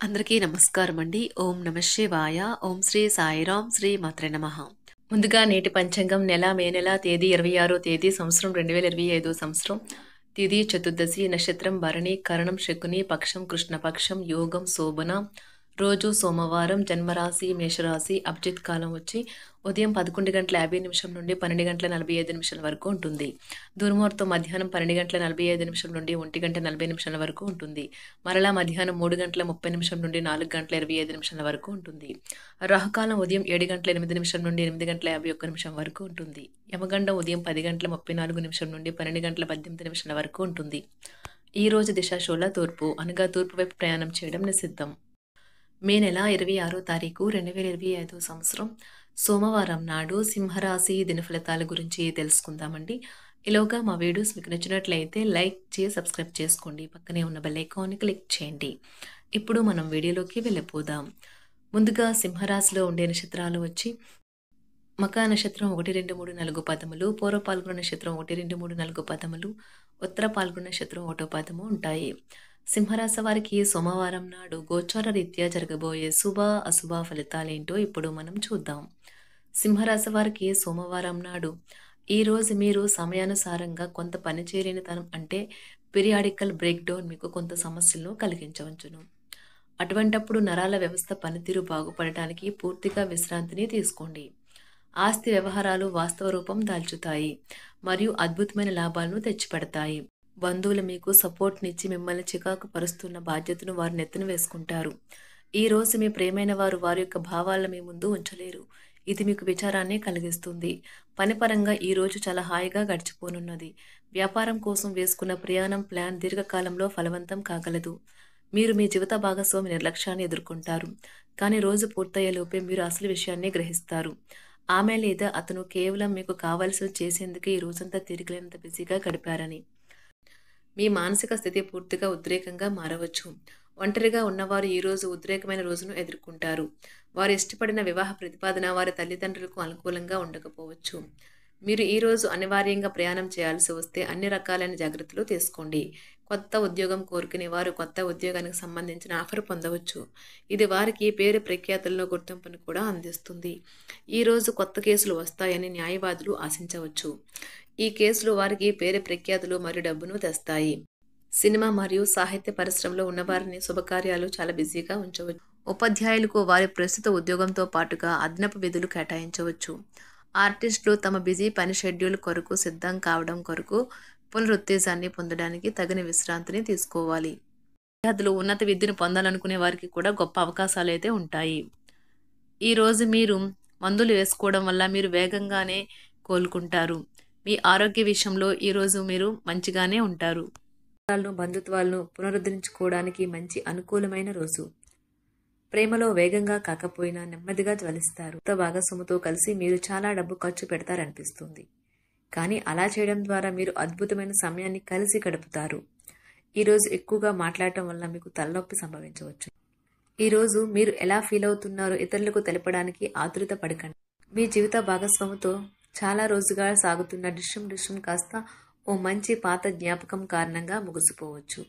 అందరికీ నమస్కారం అండి. ఓం నమ శివాయ. ఓం శ్రీ సాయిరాం శ్రీ మాత్రే నమః. ముందుగా నేటి పంచాంగం మే నెల తేదీ 26వ తేదీ సంవత్సరం 2025 సంవత్సరం. తిథి చతుర్దశి, నక్షత్రం భరణి, కరణం శకుని, పక్షం కృష్ణపక్షం, యోగం శోభన, రోజు సోమవారం, జన్మరాశి మేషరాశి, అభిజిత్ కాలం వచ్చి ఉదయం 11:50 నుండి 12:45 వరకు ఉంటుంది. దుర్ముహూర్తం మధ్యాహ్నం 12:45 నుండి 1:40 వరకు ఉంటుంది. మరలా మధ్యాహ్నం 3:30 నుండి 4:25 వరకు ఉంటుంది. రాహుకాలం ఉదయం 7:08 నుండి 8:51 వరకు ఉంటుంది. యమగండం ఉదయం 10:34 నుండి 12:18 వరకు ఉంటుంది. ఈ రోజు దిశాశూల తూర్పు, అనగా తూర్పు వైపు ప్రయాణం చేయడం నిషిద్ధం. మే నెల 26వ తారీఖు 2025 సంవత్సరం సోమవారం నాడు సింహరాశి దినఫలితాల గురించి తెలుసుకుందామండి. ఈలోగా మా వీడియోస్ మీకు నచ్చినట్లయితే లైక్ చేసి సబ్స్క్రైబ్ చేసుకోండి. పక్కనే ఉన్న బెల్ ఐకాన్ని క్లిక్ చేయండి. ఇప్పుడు మనం వీడియోలోకి వెళ్ళిపోదాం. ముందుగా సింహరాశిలో ఉండే నక్షత్రాలు వచ్చి మకా నక్షత్రం 1, 2, 3, 4 పదములు, పూర్వ పాల్గొన నక్షత్రం 1, 2, 3, 4 పదములు, ఉత్తర పాల్గొన నక్షత్రం 1 పదము ఉంటాయి. సింహరాశి వారికి సోమవారం నాడు గోచార రీత్యా జరగబోయే శుభ అశుభ ఫలితాలేంటో ఇప్పుడు మనం చూద్దాం. సింహరాశి వారికి సోమవారం నాడు ఈ రోజు మీరు సమయానుసారంగా కొంత పనిచేయలేనితనం అంటే పీరియాడికల్ బ్రేక్ డౌన్ మీకు కొంత సమస్యలను కలిగించవచ్చును. అటువంటప్పుడు నరాల వ్యవస్థ పనితీరు బాగుపడటానికి పూర్తిగా విశ్రాంతిని తీసుకోండి. ఆస్తి వ్యవహారాలు వాస్తవ రూపం దాల్చుతాయి మరియు అద్భుతమైన లాభాలను తెచ్చిపెడతాయి. బంధువులు మీకు సపోర్ట్నిచ్చి మిమ్మల్ని చికాకు పరుస్తున్న బాధ్యతను వారు నెత్తిన వేసుకుంటారు. ఈ రోజు మీ ప్రియమైన వారు వారి యొక్క భావాలను మీ ముందు ఉంచలేరు. ఇది మీకు విచారాన్ని కలిగిస్తుంది. పనిపరంగా ఈ రోజు చాలా హాయిగా గడిచిపోనున్నది. వ్యాపారం కోసం వేసుకున్న ప్రయాణం ప్లాన్ దీర్ఘకాలంలో ఫలవంతం కాగలదు. మీరు మీ జీవిత భాగస్వామి నిర్లక్ష్యాన్ని ఎదుర్కొంటారు. కానీ రోజు పూర్తయ్యేలోపే మీరు అసలు విషయాన్ని గ్రహిస్తారు. ఆమె లేదా అతను కేవలం మీకు కావలసినది చేసేందుకే ఈ రోజంతా తిరిగిలేనంత బిజీగా గడిపారని. మీ మానసిక స్థితి పూర్తిగా ఉద్రేకంగా మారవచ్చు. ఒంటరిగా ఉన్నవారు ఈ రోజు ఉద్రేకమైన రోజును ఎదుర్కొంటారు. వారు ఇష్టపడిన వివాహ ప్రతిపాదన వారి తల్లిదండ్రులకు అనుకూలంగా ఉండకపోవచ్చు. మీరు ఈ రోజు అనివార్యంగా ప్రయాణం చేయాల్సి వస్తే అన్ని రకాలైన జాగ్రత్తలు తీసుకోండి. కొత్త ఉద్యోగం కోరుకునే వారు కొత్త ఉద్యోగానికి సంబంధించిన ఆఫర్ పొందవచ్చు. ఇది వారికి పేరు ప్రఖ్యాతుల్లో గుర్తింపును కూడా అందిస్తుంది. ఈ రోజు కొత్త కేసులు వస్తాయని న్యాయవాదులు ఆశించవచ్చు. ఈ కేసులు వారికి పేరు ప్రఖ్యాతులు మరియు డబ్బును తెస్తాయి. సినిమా మరియు సాహిత్య పరిశ్రమలో ఉన్నవారిని శుభకార్యాలు చాలా బిజీగా ఉంచవచ్చు. ఉపాధ్యాయులకు వారి ప్రస్తుత ఉద్యోగంతో పాటుగా అదనపు విధులు కేటాయించవచ్చు. ఆర్టిస్టులు తమ బిజీ పని షెడ్యూల్ కొరకు సిద్ధం కావడం కొరకు పునరుత్తేజాన్ని పొందడానికి తగిన విశ్రాంతిని తీసుకోవాలి. విద్యార్థులు ఉన్నత విద్యను పొందాలనుకునే వారికి కూడా గొప్ప అవకాశాలు అయితే ఉంటాయి. ఈరోజు మీరు మందులు వేసుకోవడం వల్ల మీరు వేగంగానే కోలుకుంటారు. మీ ఆరోగ్య విషయంలో ఈరోజు మీరు మంచిగానే ఉంటారు. బంధుత్వాలను పునరుద్ధరించుకోవడానికి మంచి అనుకూలమైన రోజు. ప్రేమలో వేగంగా కాకపోయినా నెమ్మదిగా జ్వలిస్తారు. కొత్త భాగస్వామితో కలిసి మీరు చాలా డబ్బు ఖర్చు పెడతారనిపిస్తుంది. కానీ అలా చేయడం ద్వారా మీరు అద్భుతమైన సమయాన్ని కలిసి గడుపుతారు. ఈరోజు ఎక్కువగా మాట్లాడటం వల్ల మీకు తలనొప్పి సంభవించవచ్చు. ఈరోజు మీరు ఎలా ఫీల్ అవుతున్నారో ఇతరులకు తెలపడానికి ఆతురత పడకండి. మీ జీవిత భాగస్వామితో చాలా రోజుగా సాగుతున్న డిష్యం కాస్త ఓ మంచి పాత జ్ఞాపకం కారణంగా ముగిసిపోవచ్చు.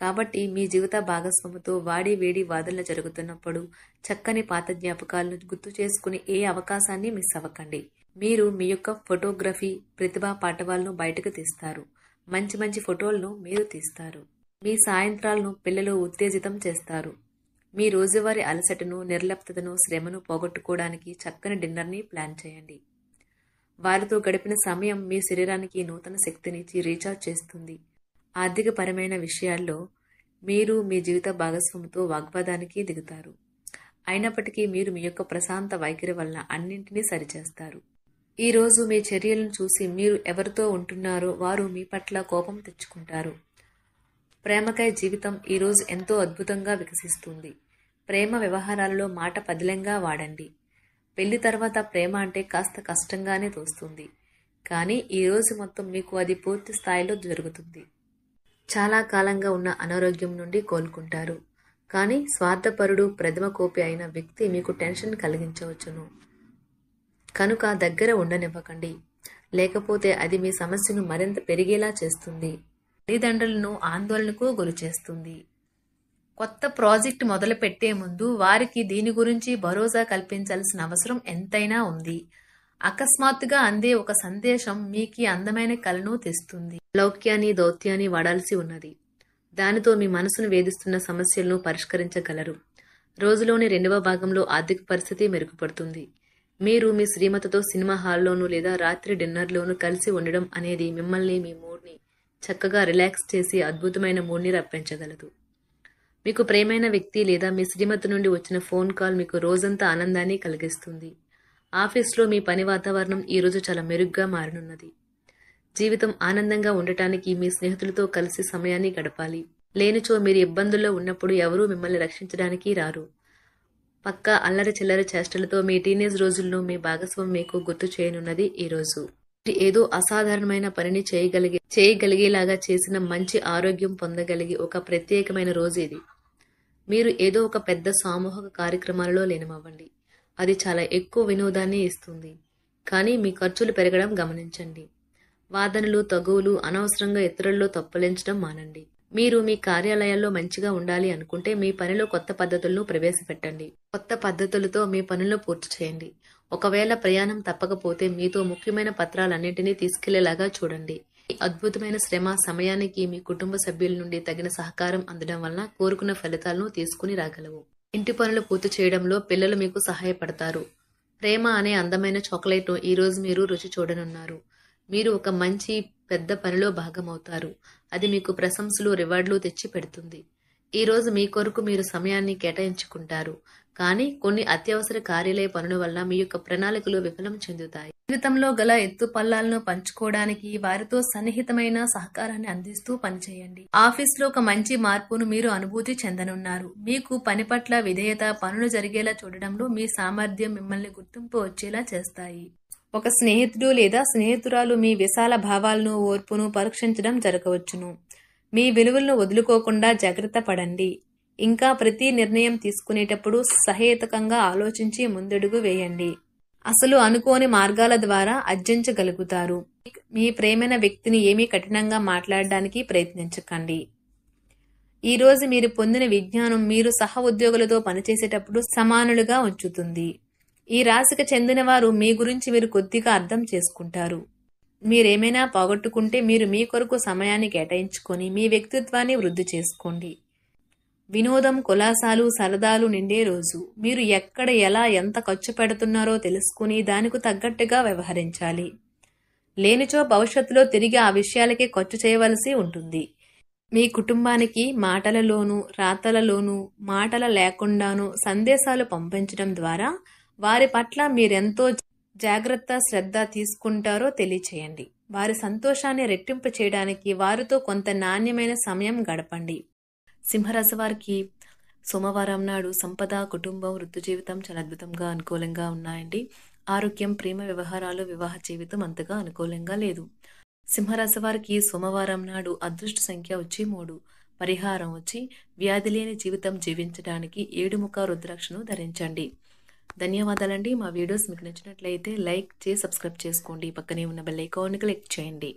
కాబట్టి మీ జీవిత భాగస్వామితో వాడి వేడి వాదనలు జరుగుతున్నప్పుడు చక్కని పాత జ్ఞాపకాలను గుర్తు చేసుకుని ఏ అవకాశాన్ని మిస్ అవ్వకండి. మీరు మీ యొక్క ఫోటోగ్రఫీ ప్రతిభా పాటవాలను బయటకు తీస్తారు. మంచి మంచి ఫోటోలను మీరు తీస్తారు. మీ సాయంత్రాలను పిల్లలు ఉత్తేజితం చేస్తారు. మీ రోజువారీ అలసటను, నిర్లిప్తతను, శ్రమను పోగొట్టుకోవడానికి చక్కని డిన్నర్ని ప్లాన్ చేయండి. వారితో గడిపిన సమయం మీ శరీరానికి నూతన శక్తినిచ్చి రీఛార్జ్ చేస్తుంది. ఆర్థికపరమైన విషయాల్లో మీరు మీ జీవిత భాగస్వామితో వాగ్వాదానికి దిగుతారు. అయినప్పటికీ మీరు మీ యొక్క ప్రశాంత వైఖరి వల్ల అన్నింటినీ సరిచేస్తారు. ఈ రోజు మీ చర్యలను చూసి మీరు ఎవరితో ఉంటున్నారో వారు మీ పట్ల కోపం తెచ్చుకుంటారు. ప్రేమకై జీవితం ఈరోజు ఎంతో అద్భుతంగా వికసిస్తుంది. ప్రేమ వ్యవహారాలలో మాట పదిలంగా వాడండి. పెళ్లి తర్వాత ప్రేమ అంటే కాస్త కష్టంగానే తోస్తుంది. కానీ ఈ రోజు మొత్తం మీకు అది పూర్తి స్థాయిలో జరుగుతుంది. చాలా కాలంగా ఉన్న అనారోగ్యం నుండి కోలుకుంటారు. కానీ స్వార్థపరుడు, ప్రథమ కోపి అయిన వ్యక్తి మీకు టెన్షన్ కలిగించవచ్చును. కనుక దగ్గర ఉండనివ్వకండి. లేకపోతే అది మీ సమస్యను మరింత పెరిగేలా చేస్తుంది. తల్లిదండ్రులను ఆందోళనకు గురి చేస్తుంది. కొత్త ప్రాజెక్ట్ మొదలుపెట్టే ముందు వారికి దీని గురించి భరోసా కల్పించాల్సిన అవసరం ఎంతైనా ఉంది. అకస్మాత్తుగా అందే ఒక సందేశం మీకు అందమైన కలను తెస్తుంది. లౌక్యాన్ని దౌత్యాన్ని వాడాల్సి ఉన్నది. దానితో మీ మనసును వేధిస్తున్న సమస్యలను పరిష్కరించగలరు. రోజులోని 2వ భాగంలో ఆర్థిక పరిస్థితి మెరుగుపడుతుంది. మీరు మీ శ్రీమతితో సినిమా హాల్లోనూ లేదా రాత్రి డిన్నర్లోనూ కలిసి ఉండడం అనేది మిమ్మల్ని మీ మూడ్ని చక్కగా రిలాక్స్ చేసి అద్భుతమైన మూడ్ని రప్పించగలదు. మీకు ప్రేమైన వ్యక్తి లేదా మీ శ్రీమతి నుండి వచ్చిన ఫోన్ కాల్ మీకు రోజంతా ఆనందాన్ని కలిగిస్తుంది. ఆఫీస్లో మీ పని వాతావరణం ఈరోజు చాలా మెరుగ్గా మారనున్నది. జీవితం ఆనందంగా ఉండటానికి మీ స్నేహితులతో కలిసి సమయాన్ని గడపాలి. లేనిచో మీరు ఇబ్బందుల్లో ఉన్నప్పుడు ఎవరూ మిమ్మల్ని రక్షించడానికి రారు. పక్కా అల్లరి చిల్లరి చేష్టలతో మీ టీనేజ్ రోజుల్లో మీ భాగస్వామి మీకు గుర్తు చేయనున్నది ఈరోజు. ఏదో అసాధారణమైన పనిని చేయగలిగేలాగా చేసిన మంచి ఆరోగ్యం పొందగలిగి ఒక ప్రత్యేకమైన రోజు ఇది. మీరు ఏదో ఒక పెద్ద సామూహిక కార్యక్రమాలలో లీనమవ్వండి. అది చాలా ఎక్కువ వినోదాన్ని ఇస్తుంది. కానీ మీ ఖర్చులు పెరగడం గమనించండి. వాదనలు తగువులు అనవసరంగా ఇతరుల్లో తప్పులించడం మానండి. మీరు మీ కార్యాలయాల్లో మంచిగా ఉండాలి అనుకుంటే మీ పనిలో కొత్త పద్ధతులను ప్రవేశపెట్టండి. కొత్త పద్ధతులతో మీ పనులను పూర్తి చేయండి. ఒకవేళ ప్రయాణం తప్పకపోతే మీతో ముఖ్యమైన పత్రాలన్నింటినీ తీసుకెళ్లేలాగా చూడండి. ఈ అద్భుతమైన శ్రమ సమయానికి మీ కుటుంబ సభ్యుల నుండి తగిన సహకారం అందడం వలన కోరుకున్న ఫలితాలను తీసుకుని రాగలవు. ఇంటి పనులు పూర్తి చేయడంలో పిల్లలు మీకు సహాయపడతారు. ప్రేమ అనే అందమైన చాక్లెట్ను ఈరోజు మీరు రుచి చూడనున్నారు. మీరు ఒక మంచి పెద్ద పనిలో భాగమవుతారు. అది మీకు ప్రశంసలు రివార్డులు తెచ్చి పెడుతుంది. ఈరోజు మీ కొరకు మీరు సమయాన్ని కేటాయించుకుంటారు. కానీ కొన్ని అత్యవసర కార్యాలయ పనుల వల్ల మీ యొక్క ప్రణాళికలు విఫలం చెందుతాయి. జీవితంలో గల ఎత్తు పల్లాలను పంచుకోవడానికి వారితో సన్నిహితమైన సహకారాన్ని అందిస్తూ పనిచేయండి. ఆఫీస్లో ఒక మంచి మార్పును మీరు అనుభూతి చెందనున్నారు. మీకు పని పట్ల విధేయత, పనులు జరిగేలా చూడడంలో మీ సామర్థ్యం మిమ్మల్ని గుర్తింపు వచ్చేలా చేస్తాయి. ఒక స్నేహితుడు లేదా స్నేహితురాలు మీ విశాల భావాలను, ఓర్పును పరీక్షించడం జరగవచ్చును. మీ విలువలను వదులుకోకుండా జాగ్రత్త పడండి. ఇంకా ప్రతి నిర్ణయం తీసుకునేటప్పుడు సహేతుకంగా ఆలోచించి ముందడుగు వేయండి. అసలు అనుకోని మార్గాల ద్వారా అర్జించగలుగుతారు. మీ ప్రేమైన వ్యక్తిని ఏమీ కఠినంగా మాట్లాడడానికి ప్రయత్నించకండి. ఈరోజు మీరు పొందిన విజ్ఞానం మీరు సహ ఉద్యోగులతో పనిచేసేటప్పుడు సమానులుగా ఉంచుతుంది. ఈ రాశికి చెందిన వారు మీ గురించి మీరు కొద్దిగా అర్థం చేసుకుంటారు. మీరేమైనా పోగొట్టుకుంటే మీరు మీ కొరకు సమయాన్ని కేటాయించుకొని మీ వ్యక్తిత్వాన్ని వృద్ధి చేసుకోండి. వినోదం, కులాసాలు, సరదాలు నిండే రోజు. మీరు ఎక్కడ ఎలా ఎంత ఖర్చు పెడుతున్నారో తెలుసుకుని దానికి తగ్గట్టుగా వ్యవహరించాలి. లేనిచో భవిష్యత్తులో తిరిగి ఆ విషయాలకే ఖర్చు చేయవలసి ఉంటుంది. మీ కుటుంబానికి మాటలలోనూ రాతలలోనూ మాటల లేకుండానూ సందేశాలు పంపించడం ద్వారా వారి పట్ల మీరెంతో జాగ్రత్త శ్రద్ధ తీసుకుంటారో తెలియచేయండి. వారి సంతోషాన్ని రెట్టింపు చేయడానికి వారితో కొంత నాణ్యమైన సమయం గడపండి. సింహరాశి వారికి సోమవారం నాడు సంపద, కుటుంబం, వృత్తి జీవితం చాలా అద్భుతంగా అనుకూలంగా ఉన్నాయండి. ఆరోగ్యం, ప్రేమ వ్యవహారాలు, వివాహ జీవితం అంతగా అనుకూలంగా లేదు. సింహరాశి వారికి సోమవారం నాడు అదృష్ట సంఖ్య వచ్చి 3. పరిహారం వచ్చి వ్యాధి లేని జీవితం జీవించడానికి 7 రుద్రాక్షను ధరించండి. ధన్యవాదాలండి. మా వీడియోస్ మీకు నచ్చినట్లయితే లైక్ చేసి సబ్స్క్రైబ్ చేసుకోండి. పక్కనే ఉన్న బెల్ ఐకాన్ క్లిక్ చేయండి.